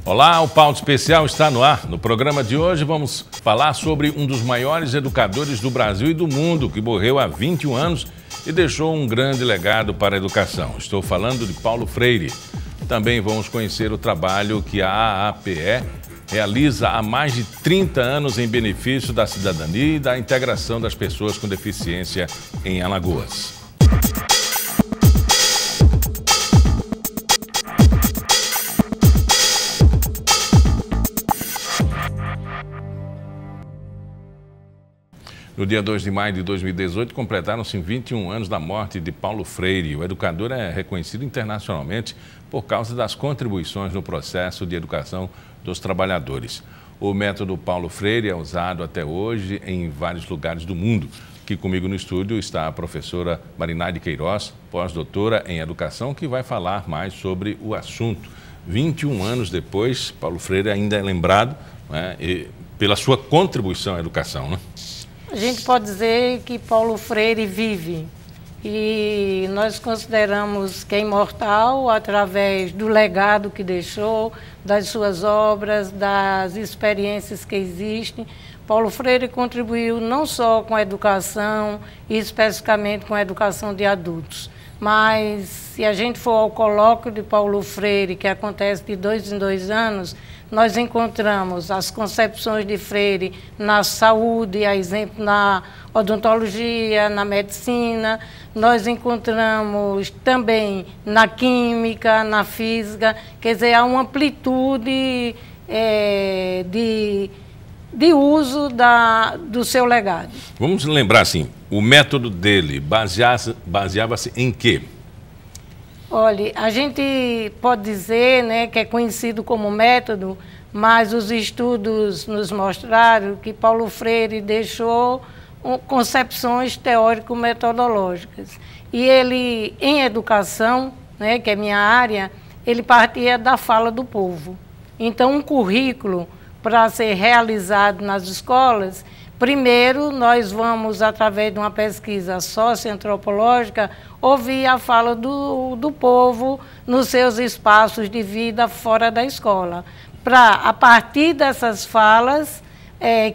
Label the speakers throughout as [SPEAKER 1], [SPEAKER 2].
[SPEAKER 1] Olá, o Pauta Especial está no ar. No programa de hoje vamos falar sobre um dos maiores educadores do Brasil e do mundo, que morreu há 21 anos e deixou um grande legado para a educação. Estou falando de Paulo Freire. Também vamos conhecer o trabalho que a AAPE realiza há mais de 30 anos em benefício da cidadania e da integração das pessoas com deficiência em Alagoas. No dia 2 de maio de 2018, completaram-se 21 anos da morte de Paulo Freire. O educador é reconhecido internacionalmente por causa das contribuições no processo de educação dos trabalhadores. O método Paulo Freire é usado até hoje em vários lugares do mundo. Aqui comigo no estúdio está a professora Marinade Queiroz, pós-doutora em educação, que vai falar mais sobre o assunto. 21 anos depois, Paulo Freire ainda é lembrado, né, pela sua contribuição à educação, né?
[SPEAKER 2] A gente pode dizer que Paulo Freire vive e nós consideramos que é imortal através do legado que deixou, das suas obras, das experiências que existem. Paulo Freire contribuiu não só com a educação, e especificamente com a educação de adultos, mas se a gente for ao colóquio de Paulo Freire, que acontece de 2 em 2 anos, nós encontramos as concepções de Freire na saúde, a exemplo na odontologia, na medicina. Nós encontramos também na química, na física. Quer dizer, há uma amplitude de uso do seu legado.
[SPEAKER 1] Vamos lembrar assim, o método dele baseava-se em quê?
[SPEAKER 2] Olha, a gente pode dizer, né, que é conhecido como método, mas os estudos nos mostraram que Paulo Freire deixou concepções teórico-metodológicas. E ele, em educação, né, que é minha área, ele partia da fala do povo. Então, um currículo, para ser realizado nas escolas, primeiro nós vamos, através de uma pesquisa socioantropológica, ouvir a fala do povo nos seus espaços de vida fora da escola. A partir dessas falas,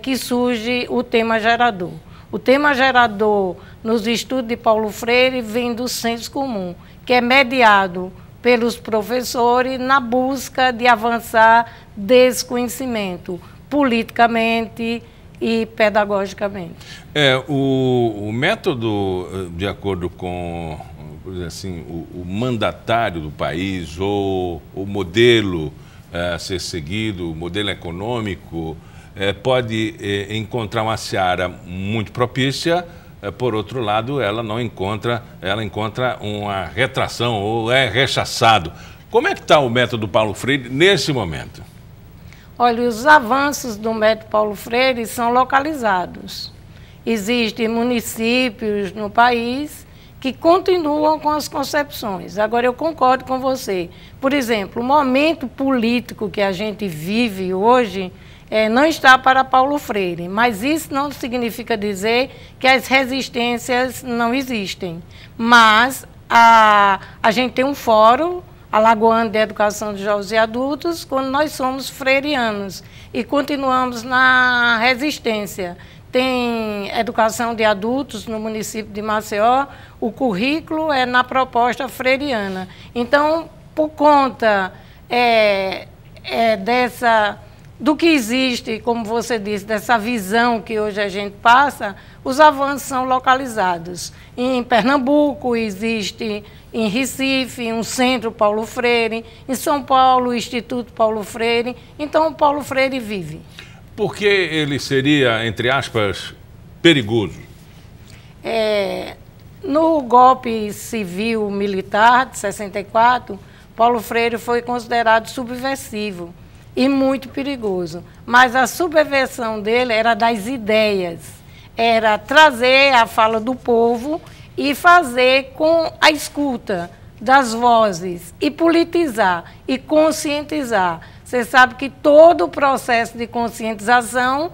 [SPEAKER 2] que surge o tema gerador. O tema gerador, nos estudos de Paulo Freire, vem do senso comum, que é mediado pelos professores na busca de avançar desse conhecimento, politicamente e pedagogicamente.
[SPEAKER 1] O método, de acordo com, por exemplo, assim, o mandatário do país, ou o modelo a ser seguido, o modelo econômico, pode encontrar uma seara muito propícia. Por outro lado, ela encontra uma retração ou é rechaçado. Como é que está o método Paulo Freire nesse momento?
[SPEAKER 2] Olha, os avanços do método Paulo Freire são localizados. Existem municípios no país que continuam com as concepções. Agora, eu concordo com você. Por exemplo, o momento político que a gente vive hoje não está para Paulo Freire, mas isso não significa dizer que as resistências não existem. Mas a gente tem um fórum alagoano de educação de jovens e adultos, quando nós somos freirianos e continuamos na resistência. Tem educação de adultos no município de Maceió, o currículo é na proposta freiriana. Então, por conta do que existe, como você disse, dessa visão que hoje a gente passa, os avanços são localizados. Em Pernambuco existe, em Recife, um Centro Paulo Freire, em São Paulo, o Instituto Paulo Freire. Então, o Paulo Freire vive.
[SPEAKER 1] Por que ele seria, entre aspas, perigoso?
[SPEAKER 2] No golpe civil-militar de 64, Paulo Freire foi considerado subversivo e muito perigoso. Mas a subversão dele era das ideias, era trazer a fala do povo e fazer com a escuta das vozes e politizar e conscientizar. Você sabe que todo o processo de conscientização,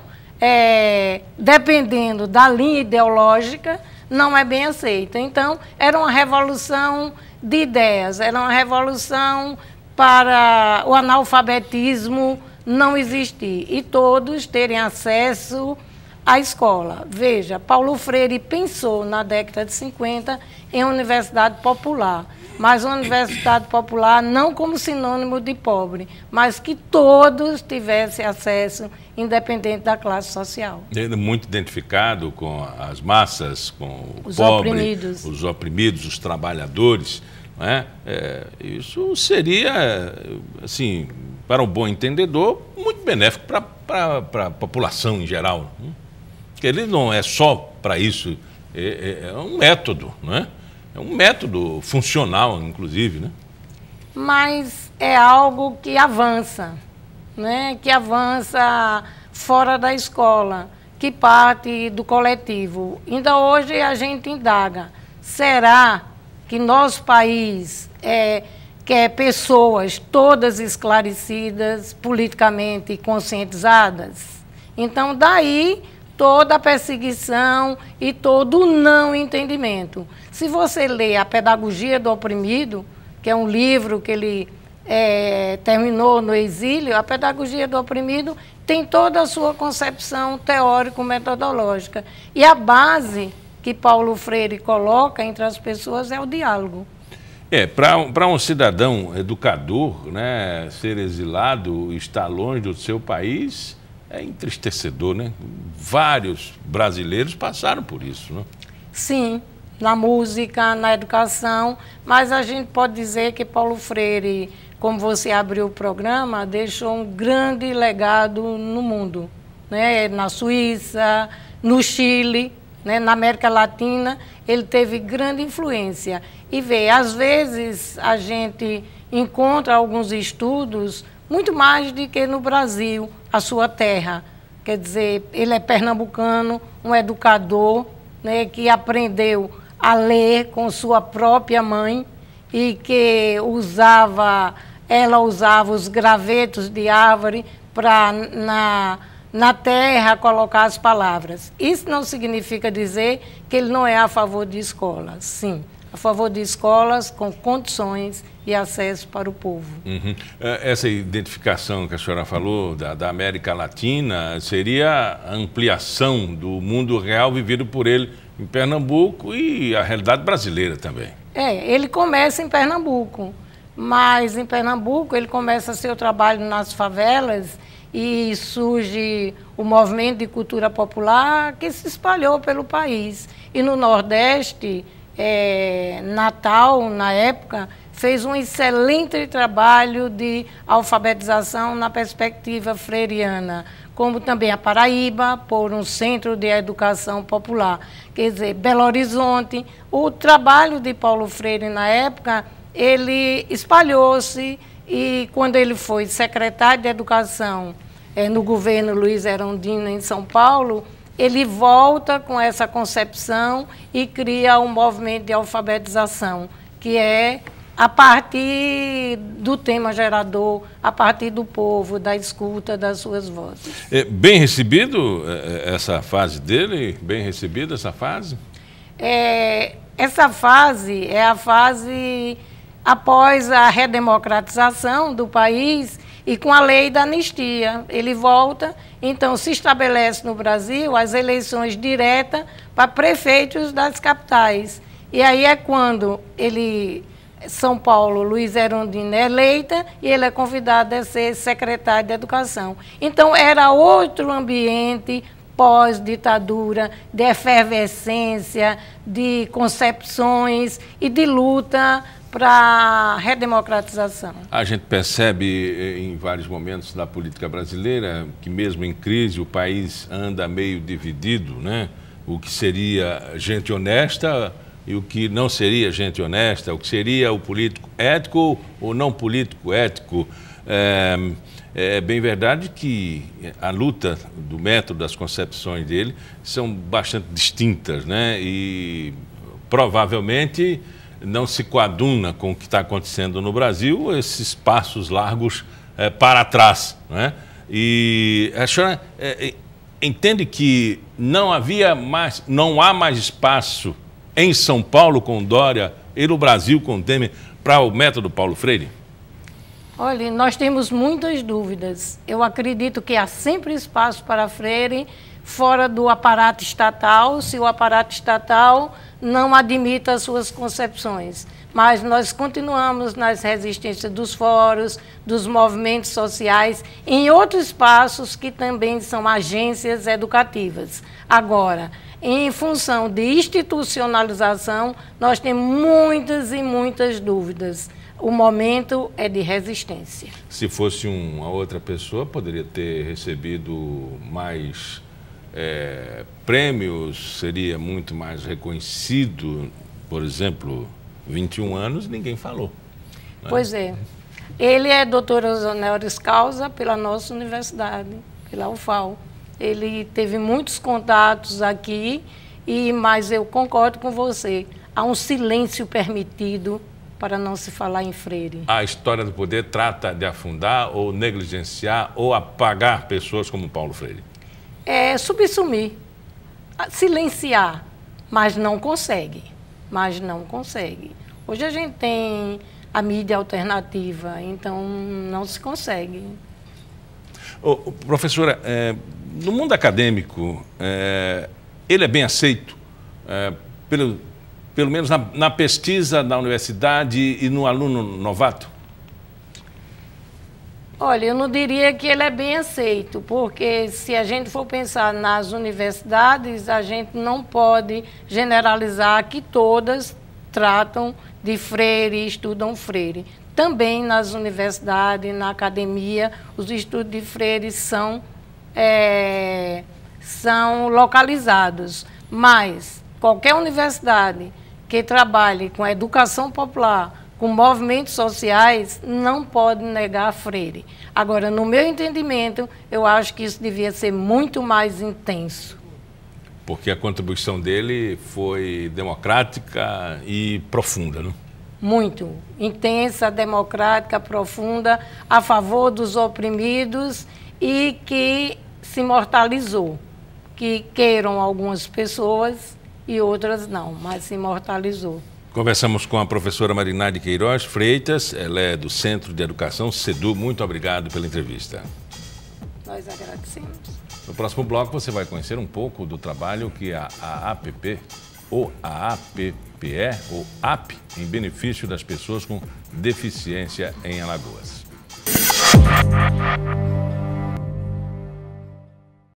[SPEAKER 2] dependendo da linha ideológica, não é bem aceito. Então, era uma revolução de ideias, era uma revolução para o analfabetismo não existir e todos terem acesso à escola. Veja, Paulo Freire pensou na década de 50 em universidade popular, mas uma universidade popular não como sinônimo de pobre, mas que todos tivessem acesso, independente da classe social.
[SPEAKER 1] Ele é muito identificado com as massas, com
[SPEAKER 2] os
[SPEAKER 1] pobre,
[SPEAKER 2] oprimidos.
[SPEAKER 1] Os oprimidos, os trabalhadores. Não é? Isso seria, assim, para um bom entendedor, muito benéfico para a população em geral. Porque ele não é só para isso, é um método, não é? É um método funcional, inclusive, né?
[SPEAKER 2] Mas é algo que avança, né? Que avança fora da escola, que parte do coletivo. Ainda hoje a gente indaga, será que nosso país quer pessoas todas esclarecidas, politicamente conscientizadas? Então, daí toda a perseguição e todo o não entendimento. Se você lê A Pedagogia do Oprimido, que é um livro que ele terminou no exílio, A Pedagogia do Oprimido tem toda a sua concepção teórico-metodológica. E a base que Paulo Freire coloca entre as pessoas é o diálogo.
[SPEAKER 1] Para um cidadão educador, né, ser exilado, estar longe do seu país, é entristecedor, né? Vários brasileiros passaram por isso, né?
[SPEAKER 2] Sim, na música, na educação, mas a gente pode dizer que Paulo Freire, como você abriu o programa, deixou um grande legado no mundo, né? Na Suíça, no Chile, né? Na América Latina, ele teve grande influência. E vê, às vezes a gente encontra alguns estudos muito mais do que no Brasil, a sua terra. Quer dizer, ele é pernambucano, um educador, né, que aprendeu a ler com sua própria mãe e que ela usava os gravetos de árvore para na terra colocar as palavras. Isso não significa dizer que ele não é a favor de escolas. Sim, a favor de escolas com condições e acesso para o povo.
[SPEAKER 1] Uhum. Essa identificação que a senhora falou da América Latina seria a ampliação do mundo real vivido por ele em Pernambuco e a realidade brasileira também.
[SPEAKER 2] Ele começa em Pernambuco, mas em Pernambuco ele começa seu trabalho nas favelas e surge o movimento de cultura popular que se espalhou pelo país. E no Nordeste, Natal, na época, fez um excelente trabalho de alfabetização na perspectiva freiriana, como também a Paraíba, por um centro de educação popular. Quer dizer, Belo Horizonte, o trabalho de Paulo Freire na época, ele espalhou-se e quando ele foi secretário de Educação no governo Luiz Erundina em São Paulo, ele volta com essa concepção e cria um movimento de alfabetização, que é a partir do tema gerador, a partir do povo, da escuta das suas vozes.
[SPEAKER 1] Bem recebido essa fase dele? Bem recebida essa fase?
[SPEAKER 2] Essa fase é a fase após a redemocratização do país e com a lei da anistia. Ele volta, então se estabelece no Brasil as eleições diretas para prefeitos das capitais. E aí é quando São Paulo, Luiz Erundina é eleita e ele é convidado a ser secretário de Educação. Então era outro ambiente pós-ditadura, de efervescência, de concepções e de luta para a redemocratização.
[SPEAKER 1] A gente percebe em vários momentos da política brasileira que mesmo em crise o país anda meio dividido, né? O que seria gente honesta e o que não seria gente honesta, o que seria o político ético ou não político ético. É bem verdade que a luta do método, das concepções dele são bastante distintas, né? E provavelmente não se coaduna com o que está acontecendo no Brasil, esses passos largos para trás, né? E a senhora entende que não há mais espaço em São Paulo com Dória e no Brasil com Temer para o método Paulo Freire?
[SPEAKER 2] Olha, nós temos muitas dúvidas. Eu acredito que há sempre espaço para freire fora do aparato estatal, se o aparato estatal não admite as suas concepções. Mas nós continuamos nas resistências dos fóruns, dos movimentos sociais, em outros espaços que também são agências educativas. Agora, em função de institucionalização, nós temos muitas e muitas dúvidas. O momento é de resistência.
[SPEAKER 1] Se fosse uma outra pessoa, poderia ter recebido mais prêmios, seria muito mais reconhecido. Por exemplo, 21 anos, ninguém falou. Né?
[SPEAKER 2] Pois é. Ele é doutor honoris causa pela nossa universidade, pela UFAL. Ele teve muitos contatos aqui, mas eu concordo com você. Há um silêncio permitido para não se falar em freire.
[SPEAKER 1] A história do poder trata de afundar ou negligenciar ou apagar pessoas como Paulo Freire?
[SPEAKER 2] É subsumir, silenciar, mas não consegue. Hoje a gente tem a mídia alternativa, então não se consegue.
[SPEAKER 1] Professora, no mundo acadêmico, ele é bem aceito pelo menos na pesquisa da universidade e no aluno novato?
[SPEAKER 2] Olha, eu não diria que ele é bem aceito, porque se a gente for pensar nas universidades, a gente não pode generalizar que todas tratam de freire e estudam freire. Também nas universidades, na academia, os estudos de freire são localizados. Mas qualquer universidade que trabalhe com a educação popular, com movimentos sociais, não pode negar freire. Agora, no meu entendimento, eu acho que isso devia ser muito mais intenso.
[SPEAKER 1] Porque a contribuição dele foi democrática e profunda, não?
[SPEAKER 2] Muito. Intensa, democrática, profunda, a favor dos oprimidos e que se imortalizou. Que queiram algumas pessoas e outras não, mas se imortalizou.
[SPEAKER 1] Conversamos com a professora Marinade Queiroz Freitas, ela é do Centro de Educação CEDU. Muito obrigado pela entrevista.
[SPEAKER 2] Nós agradecemos.
[SPEAKER 1] No próximo bloco você vai conhecer um pouco do trabalho que a APP, ou a APPE, ou AP, em benefício das pessoas com deficiência em Alagoas.